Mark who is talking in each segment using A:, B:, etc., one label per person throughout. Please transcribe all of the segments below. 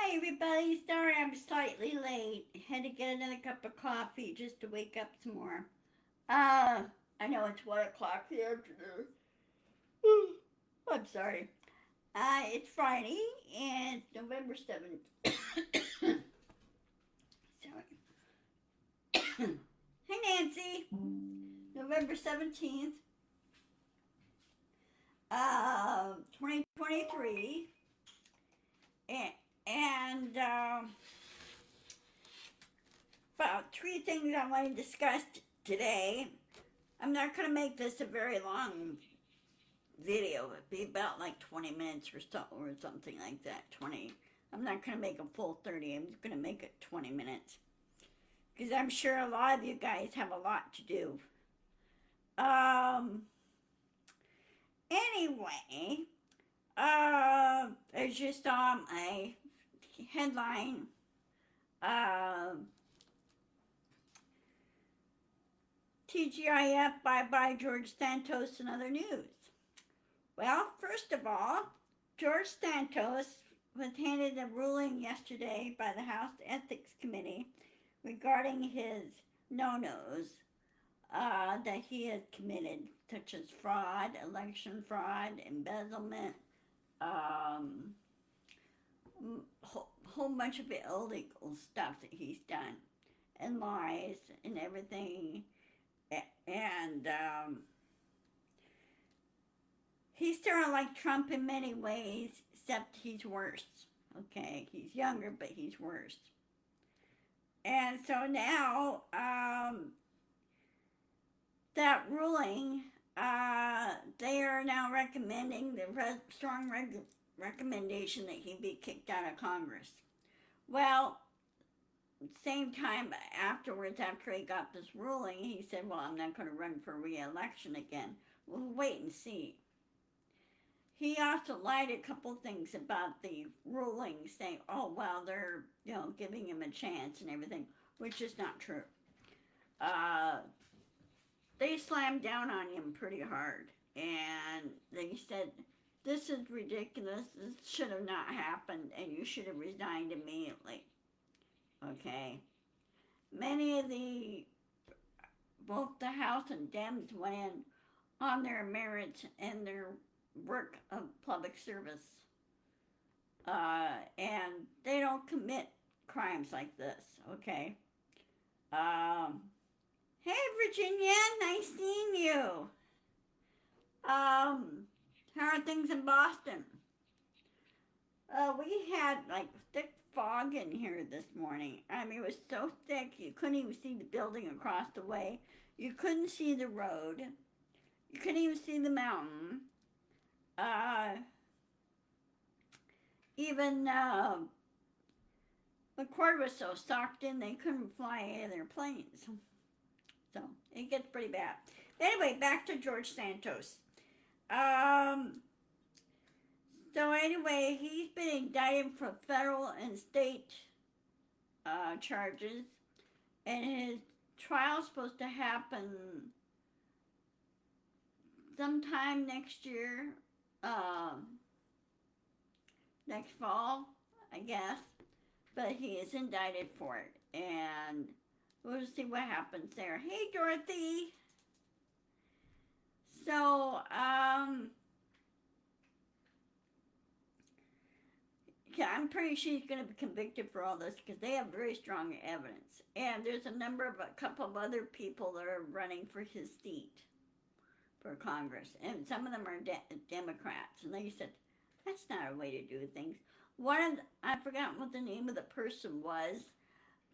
A: Hi everybody, sorry I'm slightly late. Had to get another cup of coffee just to wake up some more. I know it's 1 o'clock in the afternoon. I'm sorry. It's Friday and it's November 7th. Sorry. Hey Nancy! November 17th, 2023. And, and about three things I want to discuss today. I'm not going to make this a very long video. It'd be about like 20 minutes or so, or something like that. 20. I'm not going to make a full 30. I'm just going to make it 20 minutes. Because I'm sure a lot of you guys have a lot to do. Anyway, as you saw my headline, TGIF Bye George Santos and other news. Well, first of all, George Santos was handed a ruling yesterday by the House Ethics Committee regarding his no-nos that he has committed, such as fraud, election fraud, embezzlement, whole bunch of illegal stuff that he's done, and lies and everything. And he's sort of like Trump in many ways, except he's worse. Okay, he's younger, but he's worse. And so now, that ruling, they are now recommending the strong recommendation that he be kicked out of Congress. Well, same time afterwards, after he got this ruling, he said, well, I'm not going to run for re-election again. We'll wait and see. He also lied a couple things about the ruling, saying, oh, well, they're, giving him a chance and everything, which is not true. They slammed down on him pretty hard, and they said, this is ridiculous, this should have not happened, and you should have resigned immediately. Okay? Both the House and Dems went in on their merits and their work of public service. And they don't commit crimes like this, okay? Hey, Virginia, nice seeing you. How are things in Boston? We had like thick fog in here this morning. I mean, it was so thick you couldn't even see the building across the way. You couldn't see the road. You couldn't even see the mountain. Even the cord was so socked in they couldn't fly any of their planes. So it gets pretty bad. Anyway, back to George Santos. So anyway, he's been indicted for federal and state charges, and his trial's supposed to happen sometime next year, next fall, I guess. But he is indicted for it, and we'll see what happens there. Hey, Dorothy. So, yeah, I'm pretty sure he's going to be convicted for all this because they have very strong evidence. And there's a couple of other people that are running for his seat for Congress. And some of them are Democrats. And they said, that's not a way to do things. I forgot what the name of the person was,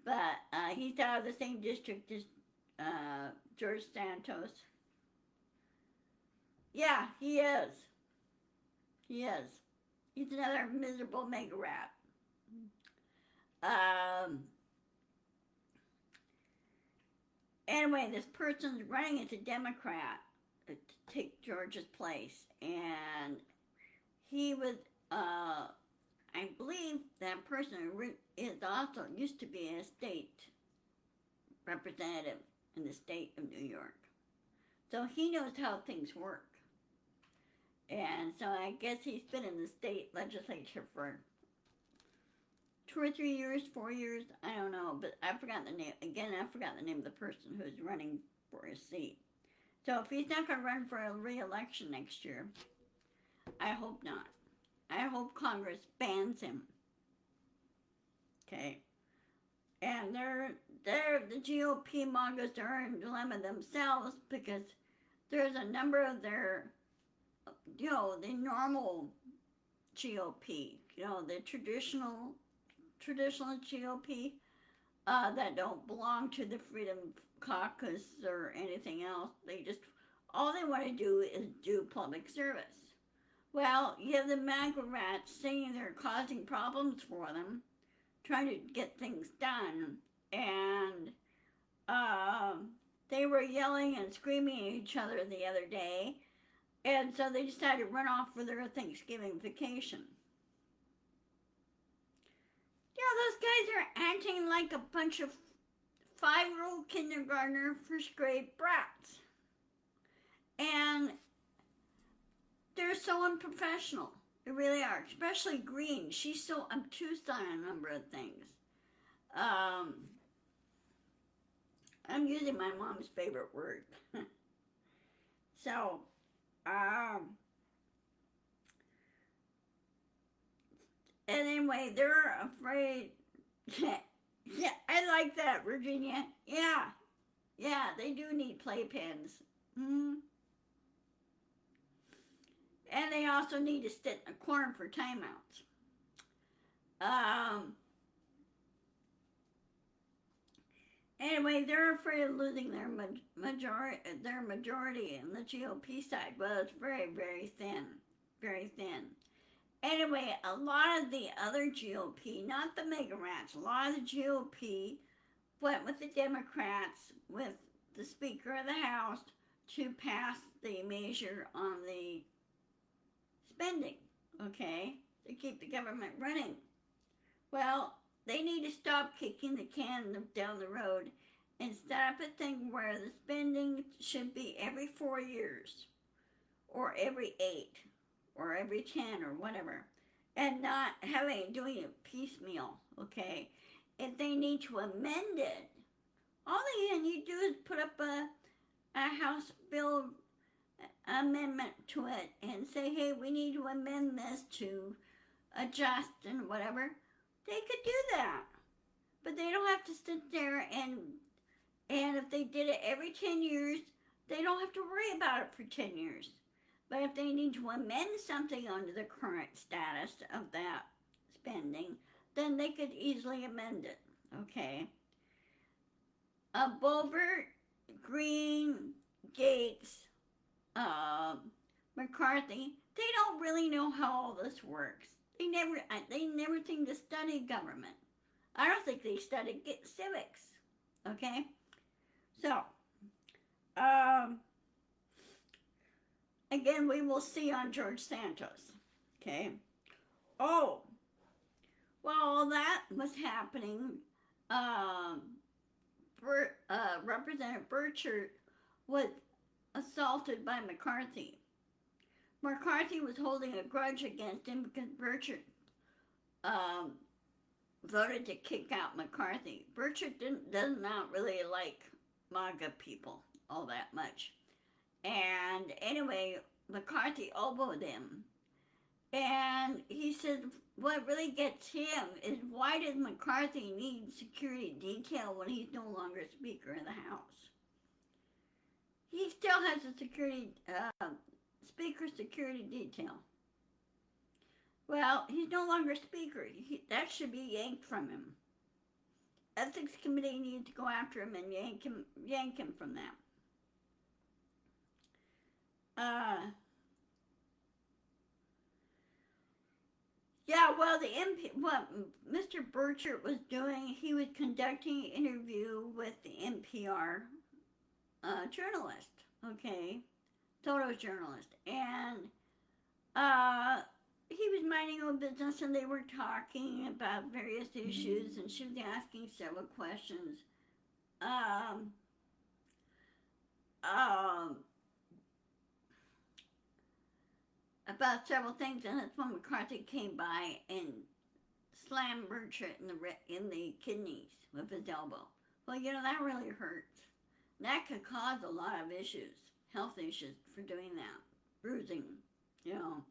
A: but he's out of the same district as George Santos. Yeah, he is. He is. He's another miserable mega rat. Anyway, this person's running as a Democrat to take George's place, and he was, I believe that person is also used to be a state representative in the state of New York. So he knows how things work. And so I guess he's been in the state legislature for 2 or 3 years, 4 years, I don't know, but I forgot the name. Again, I forgot the name of the person who's running for his seat. So if he's not going to run for a re-election next year, I hope not. I hope Congress bans him. Okay. And the GOP MAGAs are in a dilemma themselves because there's a number of their, the normal GOP, the traditional GOP that don't belong to the Freedom Caucus or anything else. All they want to do is do public service. Well, you have the MAGA rats saying they're causing problems for them, trying to get things done, and they were yelling and screaming at each other the other day, and so they decided to run off for their Thanksgiving vacation. Those guys are acting like a bunch of 5-year-old kindergartner, first grade brats. And they're so unprofessional. They really are. Especially Green. She's so obtuse on a number of things. I'm using my mom's favorite word. So, anyway, they're afraid. Yeah, I like that, Virginia. Yeah, they do need playpens. Mm-hmm. And they also need to sit in a corner for timeouts. Anyway, they're afraid of losing their majority in the GOP side. Well, it's very, very thin. Very thin. Anyway, a lot of the other GOP, not the mega rats, a lot of the GOP went with the Democrats, with the Speaker of the House, to pass the measure on the spending, okay, to keep the government running. Well, they need to stop kicking the can down the road and set up a thing where the spending should be every 4 years, or every 8, or every 10, or whatever, and not doing it piecemeal, okay? If they need to amend it, all they need to do is put up a House bill amendment to it and say, hey, we need to amend this to adjust and whatever. They could do that. But they don't have to sit there and if they did it every 10 years, they don't have to worry about it for 10 years. But if they need to amend something under the current status of that spending, then they could easily amend it, okay? Boebert, Green, Gates, McCarthy, they don't really know how all this works. They never seem to study government. I don't think they studied civics, okay? So, again, we will see on George Santos, okay? Oh, while all that was happening, Representative Burchett was assaulted by McCarthy. McCarthy was holding a grudge against him because Burchett voted to kick out McCarthy. Burchett does not really like MAGA people all that much. And anyway, McCarthy elbowed him. And he said what really gets him is, why does McCarthy need security detail when he's no longer Speaker of the House? He still has a Speaker security detail. Well, he's no longer Speaker. That should be yanked from him. Ethics Committee needs to go after him and yank him from that. Yeah, well, what Mr. Burchett was doing, he was conducting an interview with the NPR journalist, okay, photojournalist, and he was minding his own business, and they were talking about various issues, and she was asking several questions. About several things, and that's when McCarthy came by and slammed Bertrand in the kidneys with his elbow. Well, that really hurts. That could cause a lot of issues, health issues for doing that. Bruising, you know.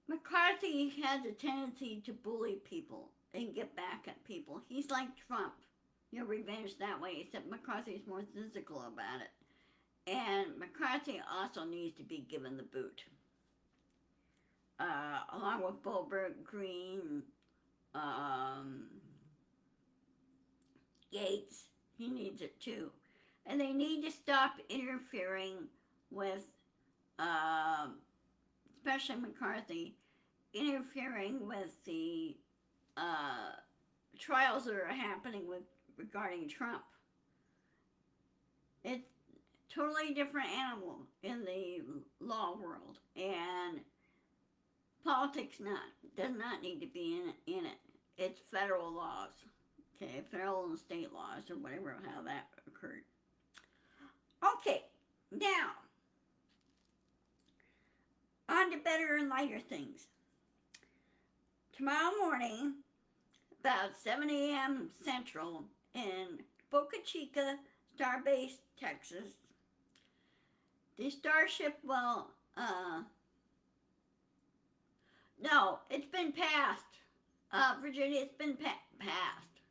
A: McCarthy has a tendency to bully people and get back at people. He's like Trump, revenge that way, except McCarthy's more physical about it. And McCarthy also needs to be given the boot. Along with Boebert, Green, Yates, he needs it too. And they need to stop interfering with, especially McCarthy, interfering with the trials that are happening regarding Trump. It's a totally different animal in the law world, and politics does not need to be in it. It's federal laws, okay, federal and state laws, or whatever, how that occurred. Okay, now on to better and lighter things. Tomorrow morning, about 7 a.m. Central, in Boca Chica, Starbase, Texas, the Starship will, no, it's been passed. Virginia, it's been passed.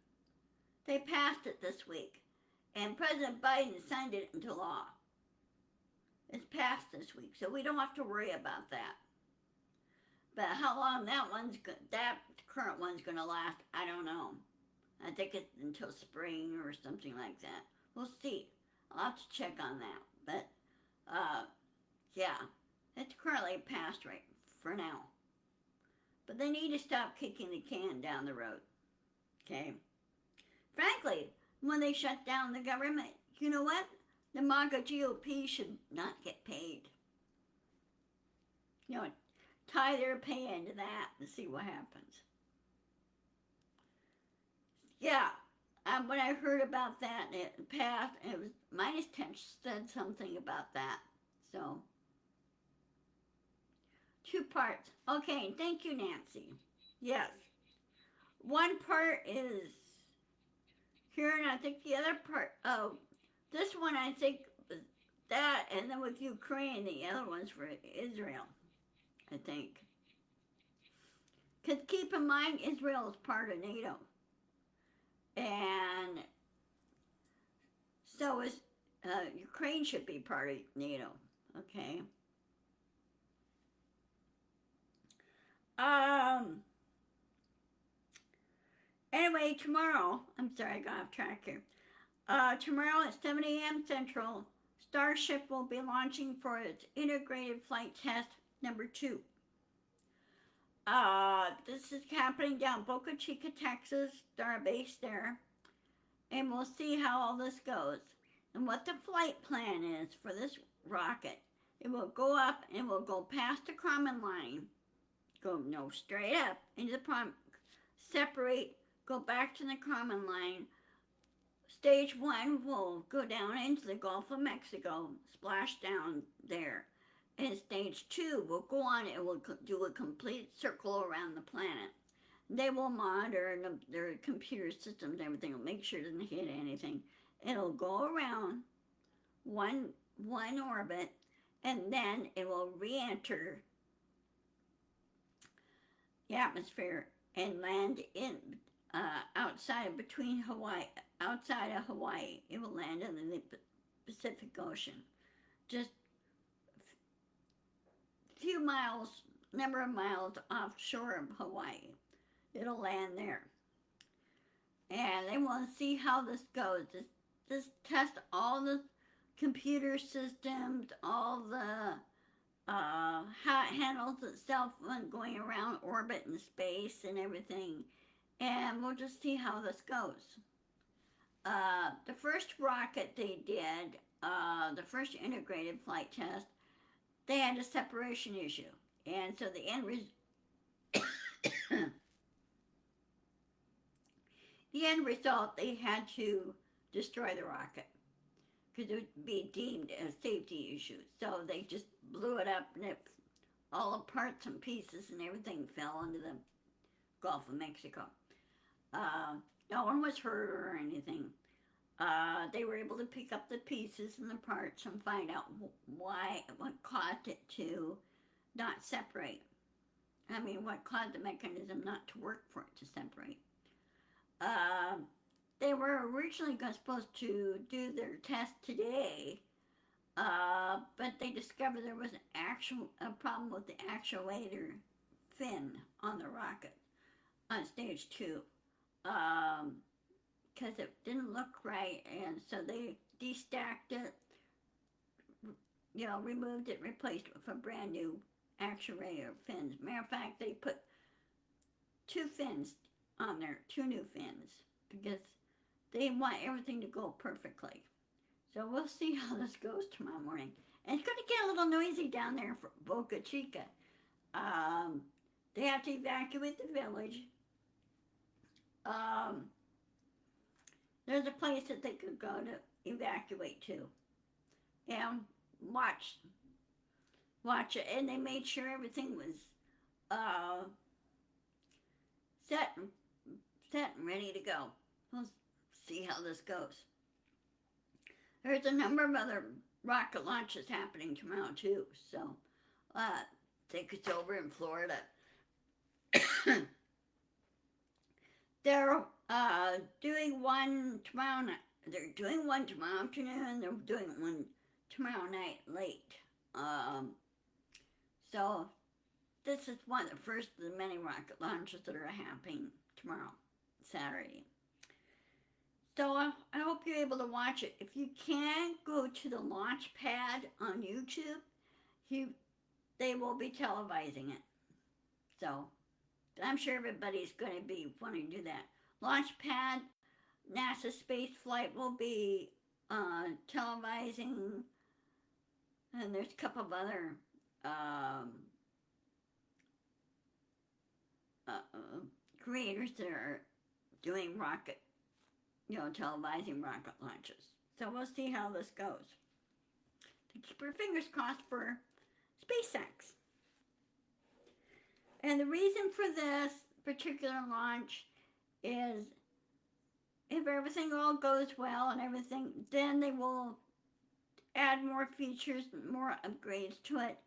A: They passed it this week, and President Biden signed it into law. It's passed this week, so we don't have to worry about that. But how long that current one's going to last, I don't know. I think it's until spring or something like that. We'll see. I'll have to check on that. But, yeah, it's currently passed right for now. But they need to stop kicking the can down the road. Okay? Frankly, when they shut down the government, you know what? The MAGA GOP should not get paid. Tie their pay into that and see what happens. Yeah, when I heard about that, it passed, it was, Minus 10 said something about that. So, 2 parts. Okay, thank you, Nancy. Yes. One part is here, and I think the other part, this one I think was that, and then with Ukraine, the other one's for Israel, I think. Because keep in mind, Israel is part of NATO. And so is Ukraine should be part of NATO, okay? Anyway, tomorrow, I'm sorry, I got off track here. Tomorrow at 7 a.m. Central, Starship will be launching for its integrated flight test number 2. This is happening down Boca Chica, Texas, Starbase there. And we'll see how all this goes. And what the flight plan is for this rocket. It will go up and will go past the Kármán line. Go straight up into the separate, go back to the Kármán line. Stage 1 will go down into the Gulf of Mexico, splash down there. And stage 2 will go on, it will do a complete circle around the planet. They will monitor their computer systems and everything, will make sure it doesn't hit anything. It'll go around one orbit, and then it will re-enter the atmosphere and land in outside of Hawaii. It will land in the Pacific Ocean. Just few miles, number of miles offshore of Hawaii. It'll land there. And they want to see how this goes. Just test all the computer systems, all the how it handles itself when going around orbit and space and everything. And we'll just see how this goes. The first rocket they did, the first integrated flight test, they had a separation issue. And so the end result, they had to destroy the rocket because it would be deemed a safety issue. So they just blew it up and it all the parts and pieces and everything fell into the Gulf of Mexico. Uh, no one was hurt or anything. They were able to pick up the pieces and the parts and find out what caused it to not separate. I mean, what caused the mechanism not to work for it to separate. Uh, they were originally supposed to do their test today, but they discovered there was a problem with the actuator fin on the rocket on stage 2. Because it didn't look right, and so they destacked it, removed it, replaced it with a brand new actuator fins. Matter of fact, they put 2 fins on there, 2 new fins, because they want everything to go perfectly. So we'll see how this goes tomorrow morning. And it's going to get a little noisy down there for Boca Chica. They have to evacuate the village. There's a place that they could go to evacuate to and watch it. And they made sure everything was set and ready to go. We'll see how this goes. There's a number of other rocket launches happening tomorrow too. So I think it's over in Florida. They're doing one tomorrow night. They're doing one tomorrow afternoon. They're doing one tomorrow night late. So this is one of the first of the many rocket launches that are happening tomorrow, Saturday. So I hope you're able to watch it. If you can, go to the launch pad on YouTube. They will be televising it. So I'm sure everybody's going to be wanting to do that. Launchpad, NASA space flight will be televising, and there's a couple of other creators that are doing televising rocket launches. So we'll see how this goes. Keep your fingers crossed for SpaceX. And the reason for this particular launch is if everything all goes well and everything, then they will add more features, more upgrades to it.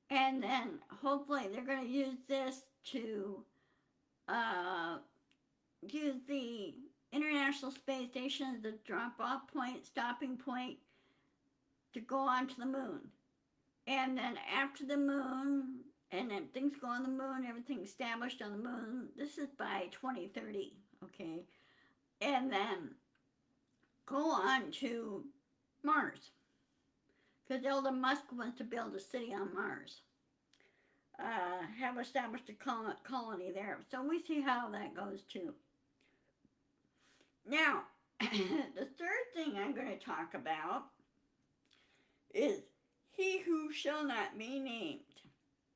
A: And then hopefully they're going to use this to use the International Space Station as the drop-off point, stopping point to go onto the moon. And then after the moon, and then things go on the moon, everything's established on the moon. This is by 2030, okay? And then go on to Mars. Because Elon Musk wants to build a city on Mars. Have established a colony there. So we see how that goes too. Now, the third thing I'm going to talk about is he who shall not be named.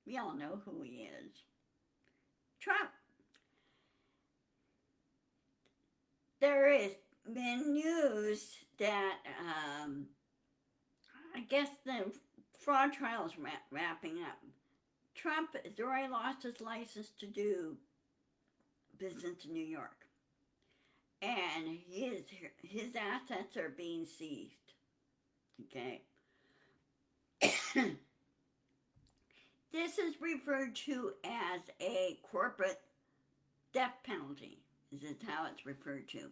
A: We all know who he is. Trump. There has been news that I guess the fraud trial is wrapping up. Trump has already lost his license to do business in New York. And his assets are being seized. Okay. This is referred to as a corporate death penalty. This is how it's referred to.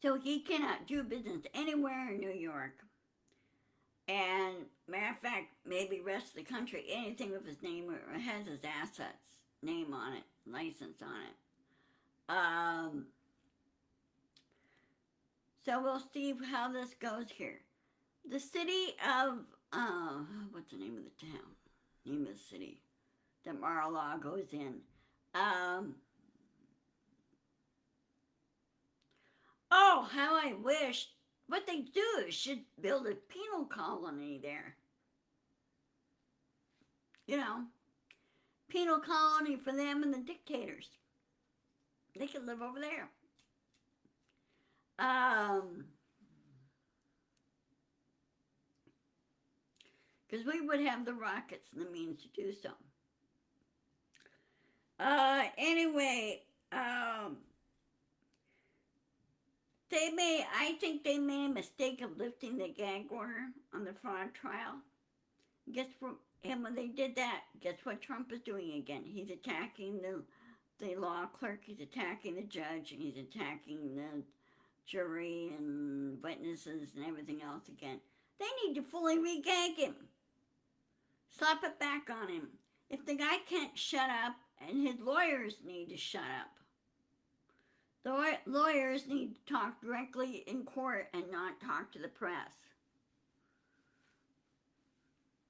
A: So he cannot do business anywhere in New York. And matter of fact, maybe rest of the country, anything with his name or has his assets, name on it, license on it. So we'll see how this goes here. The city of, what's the name of the town? Name of the city that Mar-a-Lago is in. Oh, how I wish. What they do is should build a penal colony there. You know, penal colony for them and the dictators. They could live over there. because we would have the rockets and the means to do so. Anyway, I think they made a mistake of lifting the gag order on the fraud trial. Guess what? And when they did that, guess what Trump is doing again? He's attacking the law clerk, he's attacking the judge, and he's attacking the jury and witnesses and everything else again. They need to fully re-gag him. Slap it back on him. If the guy can't shut up, and his lawyers need to shut up. The lawyers need to talk directly in court and not talk to the press.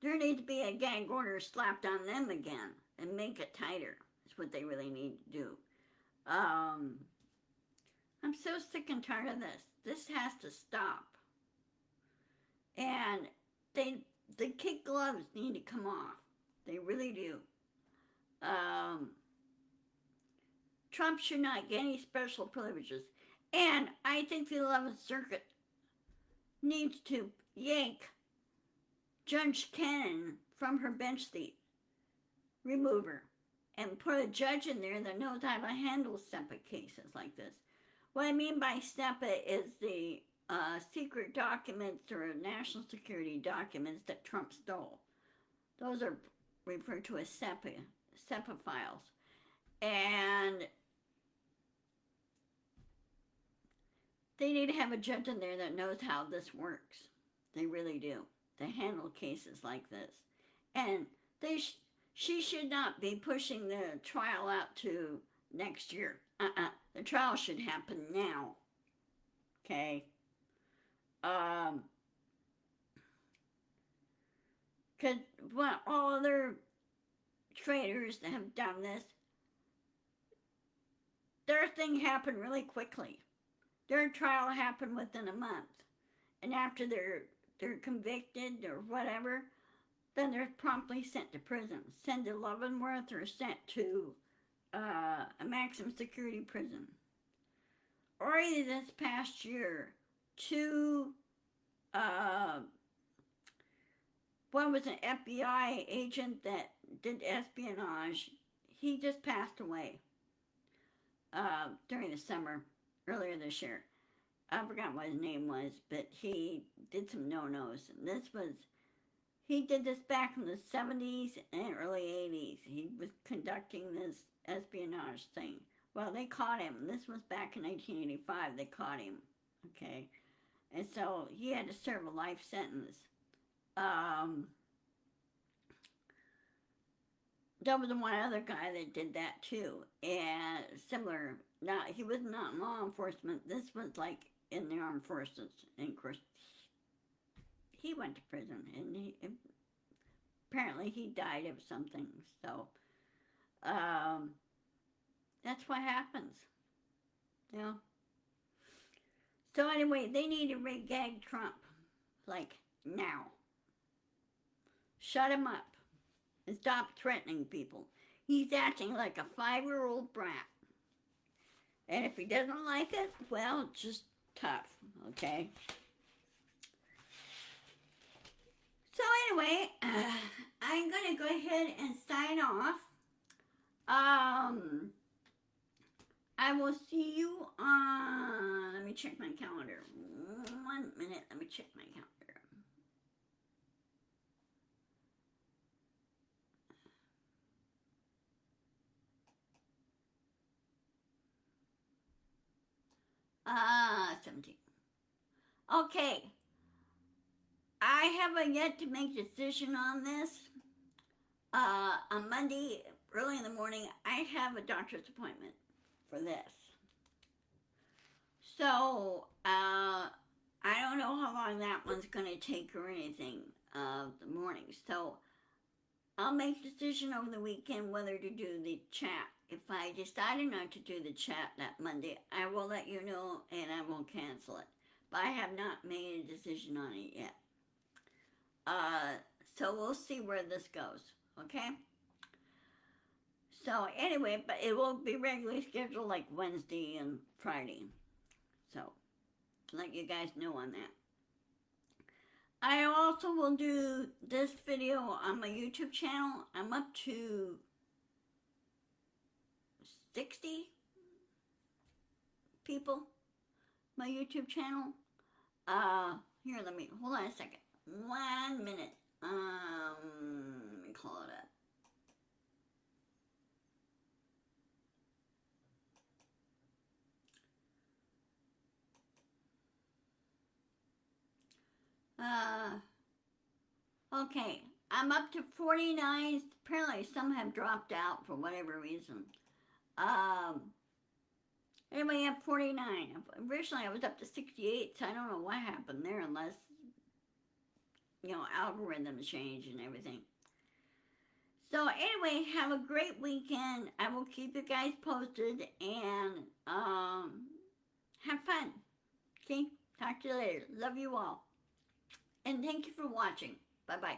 A: There needs to be a gag order slapped on them again and make it tighter. That's what they really need to do. I'm so sick and tired of this. This has to stop. And the kid gloves need to come off. They really do. Trump should not get any special privileges. And I think the 11th Circuit needs to yank Judge Cannon from her bench seat. Remove her. And put a judge in there that knows how to handle SEPA cases like this. What I mean by SEPA is the secret documents or national security documents that Trump stole. Those are referred to as SEPA files. And they need to have a judge in there that knows how this works. They really do. To handle cases like this. And she should not be pushing the trial out to next year. The trial should happen now. Okay? Because all other traitors that have done this, their thing happened really quickly. Their trial happened within a month. And after they're convicted or whatever, then they're promptly sent to prison. Sent to Leavenworth or sent to a maximum security prison. Already this past year, one was an FBI agent that did espionage. He just passed away during the summer, earlier this year. I forgot what his name was, but he did some no-nos. And he did this back in the 70s and early 80s. He was conducting this espionage thing. Well, they caught him. This was back in 1985. They caught him, okay? And so he had to serve a life sentence. There was one other guy that did that too. And similar, he was not in law enforcement. This was like in the armed forces. And of course, he went to prison. And apparently he died of something. So, that's what happens. You know? So anyway, they need to re-gag Trump. Like, now. Shut him up. And stop threatening people. He's acting like a 5-year-old brat. And if he doesn't like it, well, just tough, okay? So anyway, I'm going to go ahead and sign off. I will see you on, let me check my calendar. 1 minute, let me check my calendar. 17. Okay. I haven't yet to make a decision on this. On Monday, early in the morning, I have a doctor's appointment for this. So, I don't know how long that one's going to take or anything, the morning. So, I'll make a decision over the weekend whether to do the chat. If I decided not to do the chat that Monday, I will let you know and I will cancel it. But I have not made a decision on it yet. So we'll see where this goes, okay? So anyway, but it will be regularly scheduled like Wednesday and Friday. So, to let you guys know on I also will do this video on my YouTube channel. I'm up to 60 people, my YouTube channel. Here, hold on a second. 1 minute. Let me call it up. Okay, I'm up to 49. Apparently some have dropped out for whatever reason. Anyway, I have 49. Originally I was up to 68, so I don't know what happened there unless, algorithms change and everything. So anyway, have a great weekend. I will keep you guys posted and have fun. Okay? Talk to you later. Love you all. And thank you for watching. Bye-bye.